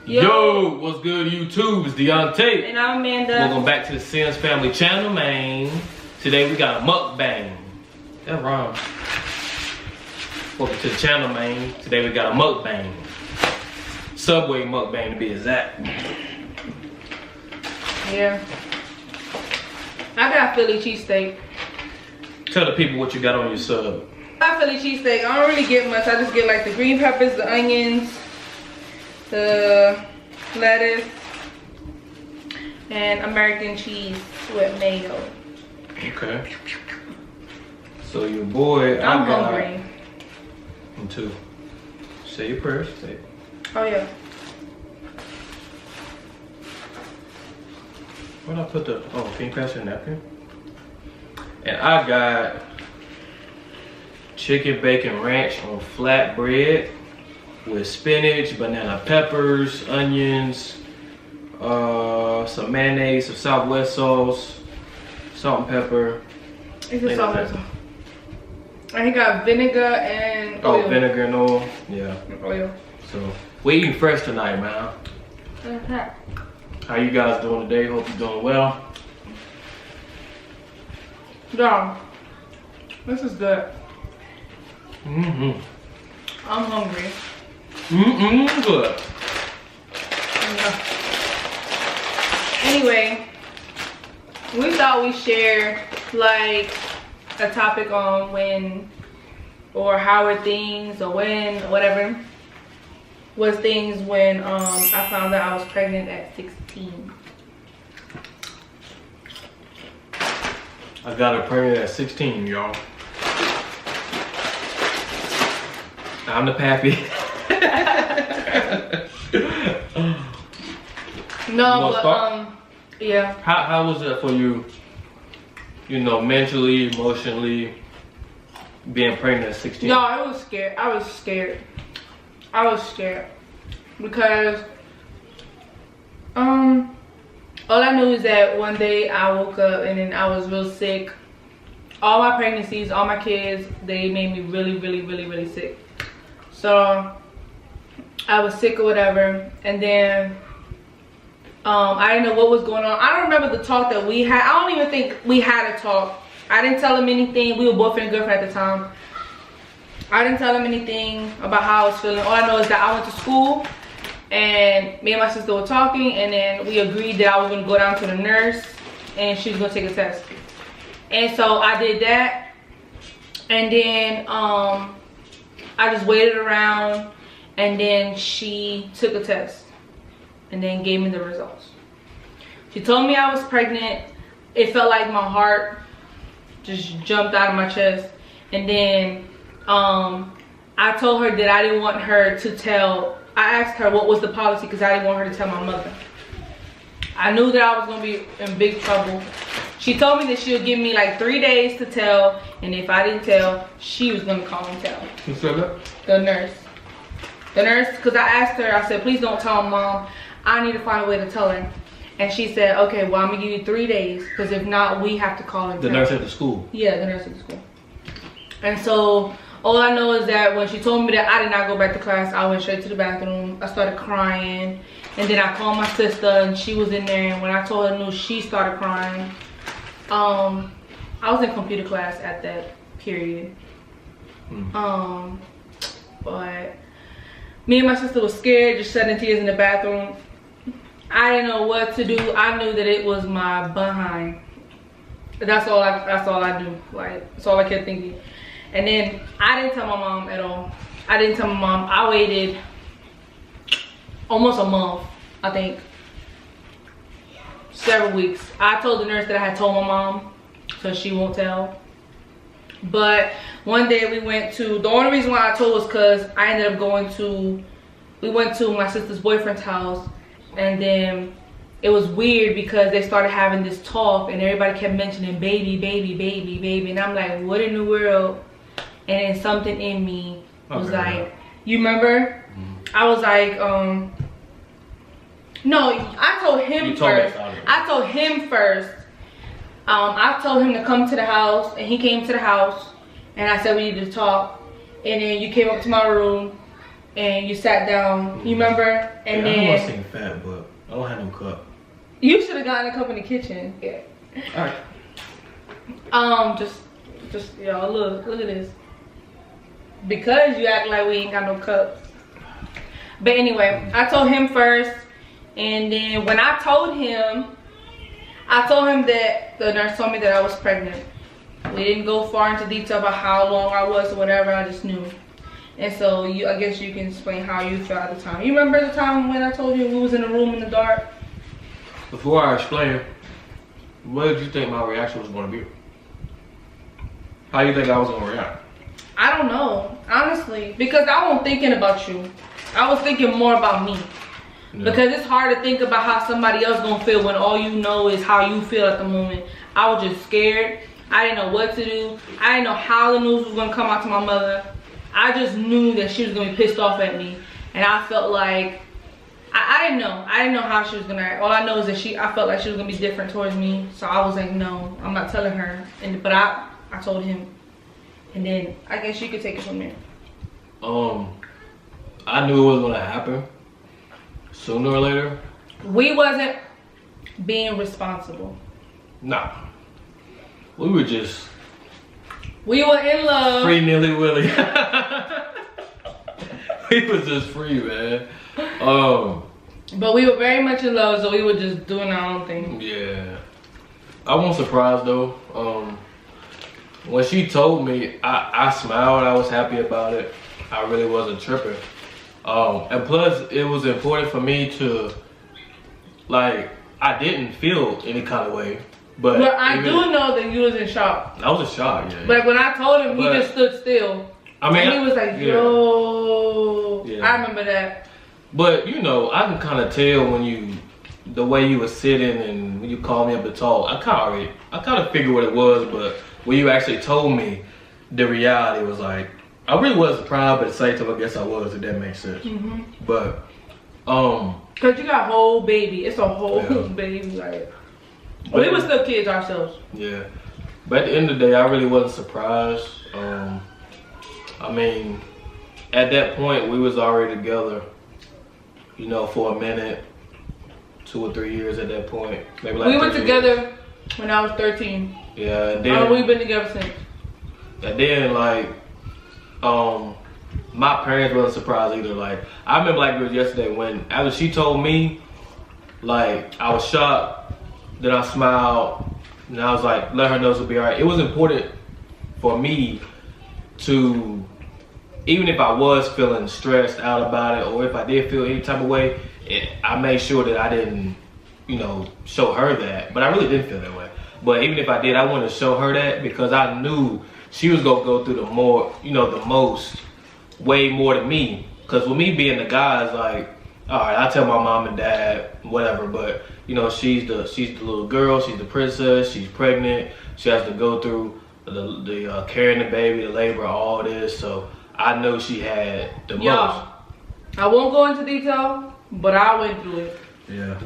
Yo, what's good, YouTube? It's Deontay. And I'm Amanda. Welcome back to the Sims Family Channel, man. Today we got a mukbang. That's wrong. Welcome to the channel, man. Today we got a mukbang. Subway mukbang to be exact. Yeah. I got Philly cheesesteak. Tell the people what you got on your sub. I got Philly cheesesteak. I don't really get much. I just get like the green peppers, the onions, the lettuce, and American cheese with mayo. Okay. So your boy, I'm hungry. Me too. Say your prayers. Say it. Oh yeah. Where'd I put the? Oh, can you pass your napkin? And I got chicken bacon ranch on flat bread with spinach, banana peppers, onions, some mayonnaise, some Southwest sauce, salt and pepper. It's a salt and pepper. And he got vinegar and oil. Oh, vinegar and oil. Yeah. Oil. So we eating fresh tonight, man. How you guys doing today? Hope you're doing well. Yeah. This is good. Mm-hmm. I'm hungry. Mm-hmm, good. Anyway, we thought we'd share like a topic on when or how are things or when or whatever was things when I found out I was pregnant at 16. I got her pregnant at 16, y'all. I'm the pappy. No, but yeah. How was it for you? You know, mentally, emotionally, being pregnant at 16. No, I was scared. I was scared because all I knew is that one day I woke up and then I was real sick. All my pregnancies, all my kids, they made me really sick. So I was sick or whatever, and then I didn't know what was going on. I don't remember the talk that we had. I don't even think we had a talk. I didn't tell him anything. We were boyfriend and girlfriend at the time. I didn't tell him anything about how I was feeling. All I know is that I went to school and me and my sister were talking, and then we agreed that I was going to go down to the nurse and she was going to take a test. And so I did that, and then I just waited around, and then she took a test and then gave me the results. She told me I was pregnant. It felt like my heart just jumped out of my chest. And then I told her that I didn't want her to tell. I asked her what was the policy because I didn't want her to tell my mother. I knew that I was going to be in big trouble. She told me that she would give me like 3 days to tell, and if I didn't tell, she was going to call and tell. Who said that? The nurse. The nurse, because I asked her, I said, please don't tell Mom. I need to find a way to tell her. And she said, okay, well, I'm going to give you 3 days, because if not, we have to call and tell. The nurse at the school? Yeah, the nurse at the school. And so all I know is that when she told me that I did not go back to class, I went straight to the bathroom. I started crying. And then I called my sister, and she was in there. And when I told her the news, she started crying. I was in computer class at that period. But me and my sister was scared, just shedding tears in the bathroom. I didn't know what to do. I knew that it was my behind. That's all I knew. Like, that's all I kept thinking. And then I didn't tell my mom at all. I didn't tell my mom. I waited almost a month, I think. Several weeks. I told the nurse that I had told my mom, so she won't tell. But one day we went to, the only reason why I told was because I ended up we went to my sister's boyfriend's house, and then it was weird because they started having this talk and everybody kept mentioning baby, baby, baby, baby. And I'm like, what in the world? And then something in me was like, you remember? I was like, no, I told him first. I told him first. I told him to come to the house, and he came to the house, and I said we needed to talk. And then you came up to my room, and you sat down. You remember? And yeah, then I was saying fat, but I don't have no cup. You should have gotten a cup in the kitchen. Yeah. Alright. Just y'all look at this. Because you act like we ain't got no cups. But anyway, I told him first, and then when I told him that the nurse told me that I was pregnant. We didn't go far into detail about how long I was or whatever. I just knew. And so I guess you can explain how you felt at the time. You remember the time when I told you we was in the room in the dark? Before I explain, what did you think my reaction was going to be? How do you think I was going to react? I don't know, honestly, because I wasn't thinking about you. I was thinking more about me. Yeah. Because it's hard to think about how somebody else gonna feel when all you know is how you feel at the moment. I was just scared. I didn't know what to do. I didn't know how the news was gonna come out to my mother. I just knew that she was gonna be pissed off at me, and I felt like I didn't know. I didn't know how she was gonna act. All I know is that I felt like she was gonna be different towards me. So I was like, no, I'm not telling her. But I told him, and then I guess you could take it from there. I knew it was gonna happen sooner or later. We wasn't being responsible. Nah. We were just. We were in love. Free nilly willy. We was just free, man. But we were very much in love, so we were just doing our own thing. Yeah. I wasn't surprised though. When she told me, I smiled. I was happy about it. I really wasn't tripping. And plus, it was important for me to, like, I didn't feel any kind of way. But I do know that you was in shock. I was in shock, yeah. But when I told him, he just stood still. I mean, and he was like, yo. Yeah. I remember that. But, you know, I can kind of tell when the way you were sitting and when you called me up to talk, I kind of figured what it was, but when you actually told me, the reality was like, I really wasn't proud, but at the same time, I guess I was, if that makes sense. Mm-hmm. But, cause you got a whole baby. It's a whole baby, like. We were still kids ourselves. Yeah. But at the end of the day, I really wasn't surprised. I mean, at that point, we was already together, you know, for a minute, 2 or 3 years at that point. Maybe like we were together when I was 13. Yeah, and then we've been together since. And then, like, my parents wasn't surprised either. Like, I remember like it was yesterday when after she told me, like, I was shocked. Then I smiled, and I was like, let her know it'll be all right. It was important for me to, even if I was feeling stressed out about it, or if I did feel any type of way, I made sure that I didn't, you know, show her that. But I really didn't feel that way. But even if I did, I wanted to show her that because I knew she was gonna go through the most, way more than me. Because with me being the guy, it's like, all right, I tell my mom and dad, whatever, but you know, she's the little girl, she's the princess, she's pregnant, she has to go through the carrying the baby, the labor, all this. So I know she had the most. I won't go into detail, but I went through it. Yeah.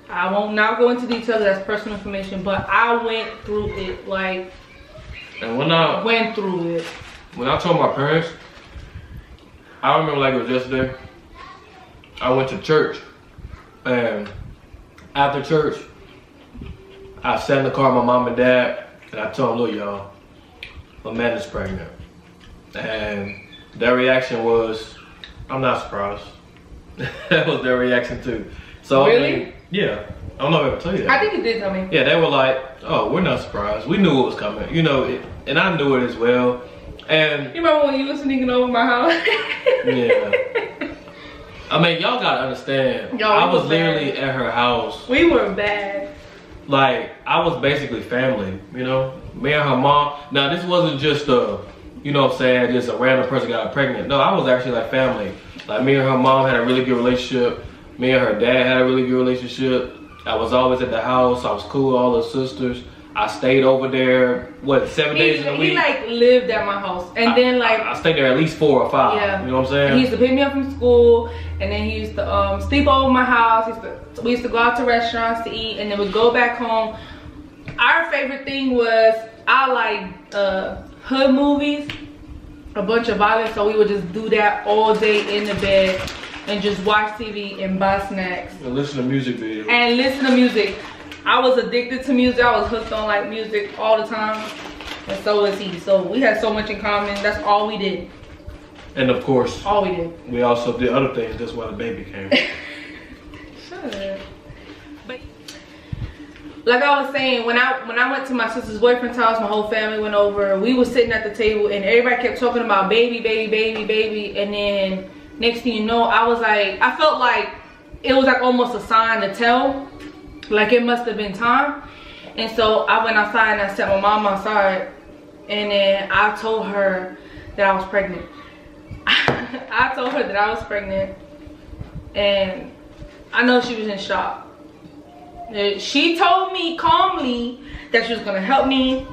I won't now go into detail, that's personal information, but I went through it, like. And when I went through it. When I told my parents, I remember like it was yesterday. I went to church, and after church, I sat in the car with my mom and dad, and I told them, look, y'all, Amanda's pregnant. And their reaction was, I'm not surprised. That was their reaction too. So really? I mean, yeah. I don't know if I ever tell you that. I think you did tell me. Yeah, they were like, oh, we're not surprised. We knew it was coming. You know, and I knew it as well. And you remember when you were sneaking over my house? Yeah. I mean, y'all gotta understand. I was literally at her house. We were bad. Like, I was basically family, you know? Me and her mom. Now, this wasn't just you know what I'm saying, just a random person got pregnant. No, I was actually like family. Like, me and her mom had a really good relationship. Me and her dad had a really good relationship. I was always at the house. I was cool with all her sisters. I stayed over there, 7 days in a week? He like lived at my house. And then like I stayed there at least 4 or 5. Yeah. You know what I'm saying? And he used to pick me up from school, and then he used to sleep over my house. We used to go out to restaurants to eat, and then we'd go back home. Our favorite thing was I like hood movies. a bunch of violence, so we would just do that all day in the bed and just watch TV and buy snacks. And listen to music videos. And listen to music. I was addicted to music. I was hooked on like music all the time. And so was he. So we had so much in common. That's all we did. And of course, all we did. We also did other things. That's why the baby came. Shut up. But like I was saying, when I went to my sister's boyfriend's house, my whole family went over. We were sitting at the table and everybody kept talking about baby, baby, baby, baby. And then next thing you know, I felt like it was like almost a sign to tell. Like it must have been time. And so I went outside and I sat my mom outside. And then I told her that I was pregnant. I told her that I was pregnant. And I know she was in shock. She told me calmly that she was gonna help me,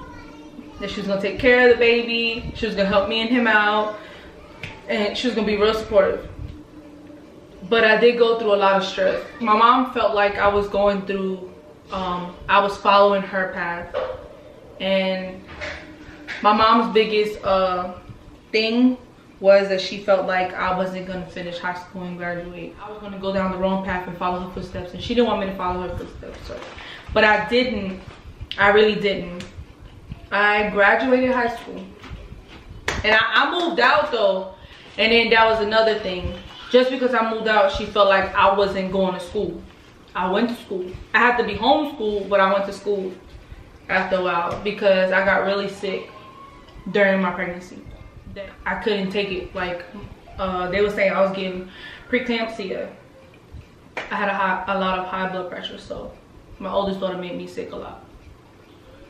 that she was gonna take care of the baby, she was gonna help me and him out, and she was gonna be real supportive. But I did go through a lot of stress. My mom felt like I was going through, I was following her path. And my mom's biggest thing was that she felt like I wasn't gonna finish high school and graduate. I was gonna go down the wrong path and follow her footsteps, and she didn't want me to follow her footsteps. So, but I didn't. I really didn't. I graduated high school, and I moved out though. And then that was another thing. Just because I moved out, she felt like I wasn't going to school. I went to school. I had to be homeschooled, but I went to school after a while because I got really sick during my pregnancy. I couldn't take it. Like they were saying I was getting preeclampsia. I had a lot of high blood pressure, so my oldest daughter made me sick a lot.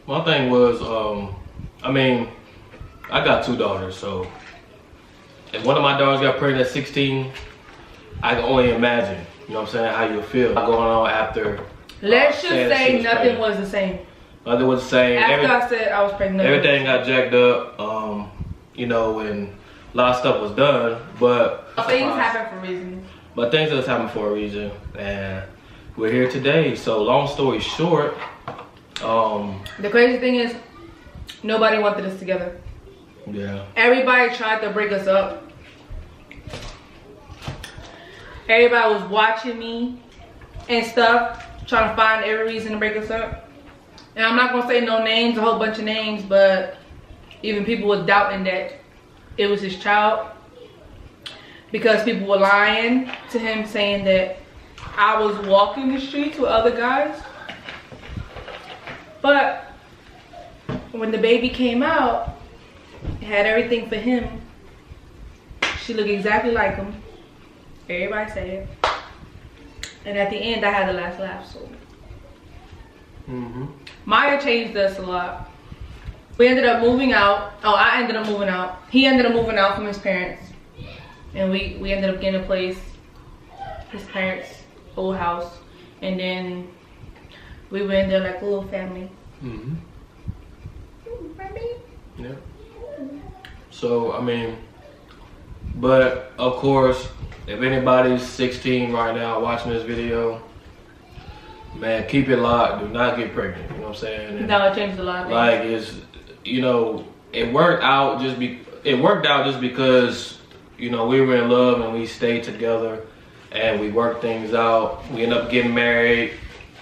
My thing was, I mean, I got 2 daughters, so if one of my daughters got pregnant at 16, I can only imagine, you know what I'm saying, how you feel going on after. Let's just say nothing was the same. Nothing was the same. After I said I was pregnant. Everything got jacked up. You know, and a lot of stuff was done, but things happen for reasons. But things just happen for a reason, and we're here today. So long story short, the crazy thing is nobody wanted us together. Yeah. Everybody tried to break us up. Everybody was watching me and stuff, trying to find every reason to break us up. And I'm not gonna say no names, a whole bunch of names, but even people were doubting that it was his child because people were lying to him saying that I was walking the streets with other guys. But when the baby came out, it had everything for him. She looked exactly like him. Everybody said it. And at the end, I had the last laugh. So Maya changed us a lot. We ended up moving out. Oh, I ended up moving out. He ended up moving out from his parents. And we ended up getting a place. His parents' old house. And then we were in there like a little family. Yeah. So, I mean, but of course, if anybody's 16 right now watching this video, man, keep it locked. Do not get pregnant. You know what I'm saying? And no, it changed a lot. Like it's, you know, it worked out just because, you know, we were in love and we stayed together and we worked things out. We ended up getting married.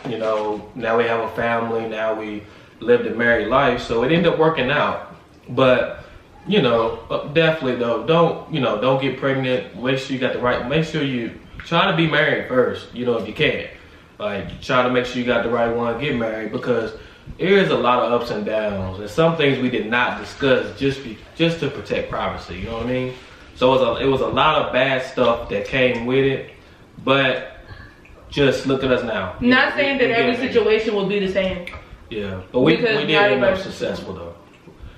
You know, now we have a family. Now we lived a married life. So it ended up working out. But, you know, definitely though, don't get pregnant. Make sure you try to be married first, you know, if you can. Like, try to make sure you got the right one, get married, because there is a lot of ups and downs, and some things we did not discuss just to protect privacy, you know what I mean? So it was a lot of bad stuff that came with it, but just look at us now. Not saying that every situation will be the same. Yeah, but we did end up successful though.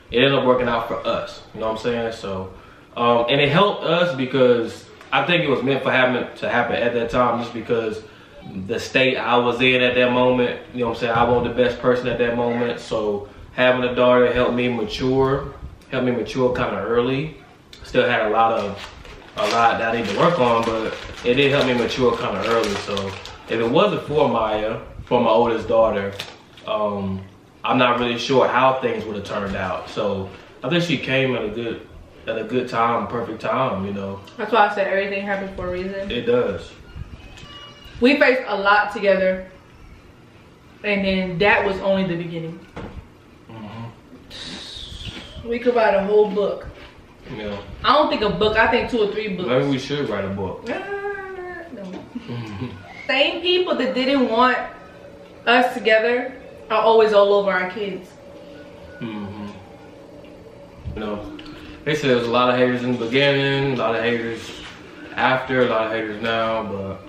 It ended up working out for us, you know what I'm saying? So, and it helped us because I think it was meant for to happen at that time, just because the state I was in at that moment, you know what I'm saying, I wasn't the best person at that moment. So having a daughter helped me mature kind of early. Still had a lot that I need to work on, but it did help me mature kind of early. So if it wasn't for Maya, for my oldest daughter, I'm not really sure how things would have turned out. So I think she came at a at a good time, perfect time, you know. That's why I said everything happens for a reason. It does. We faced a lot together, and then that was only the beginning. We could write a whole book. Yeah. I don't think a book. I think 2 or 3 books. Maybe we should write a book. No. Same people that didn't want us together are always all over our kids. You know, they said there was a lot of haters in the beginning, a lot of haters after, a lot of haters now, but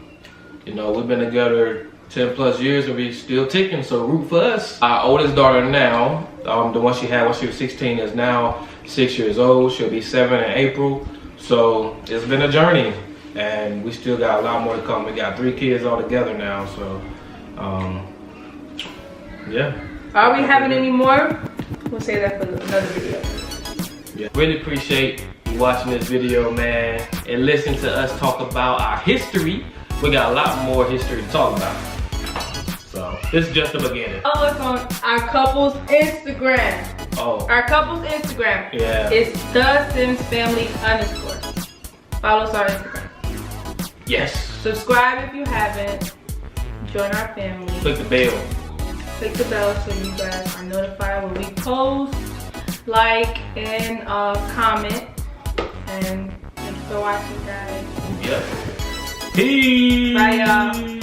you know, we've been together 10 plus years and we still ticking, so root for us. Our oldest daughter now, the one she had when she was 16, is now 6 years old. She'll be 7 in April. So it's been a journey and we still got a lot more to come. We got 3 kids all together now, so yeah. Are we having any more? We'll say that for another video. Yeah. Really appreciate you watching this video, man, and listen to us talk about our history. We got a lot more history to talk about. So this is just the beginning. Follow us on our couple's Instagram. Oh. Our couple's Instagram. Yeah. It's @thesims_family_. Follow us on our Instagram. Yes. Subscribe if you haven't. Join our family. Click the bell. Click the bell so you guys are notified when we post. Like and comment. And thanks for watching, guys. Yep. Peace. Bye, y'all.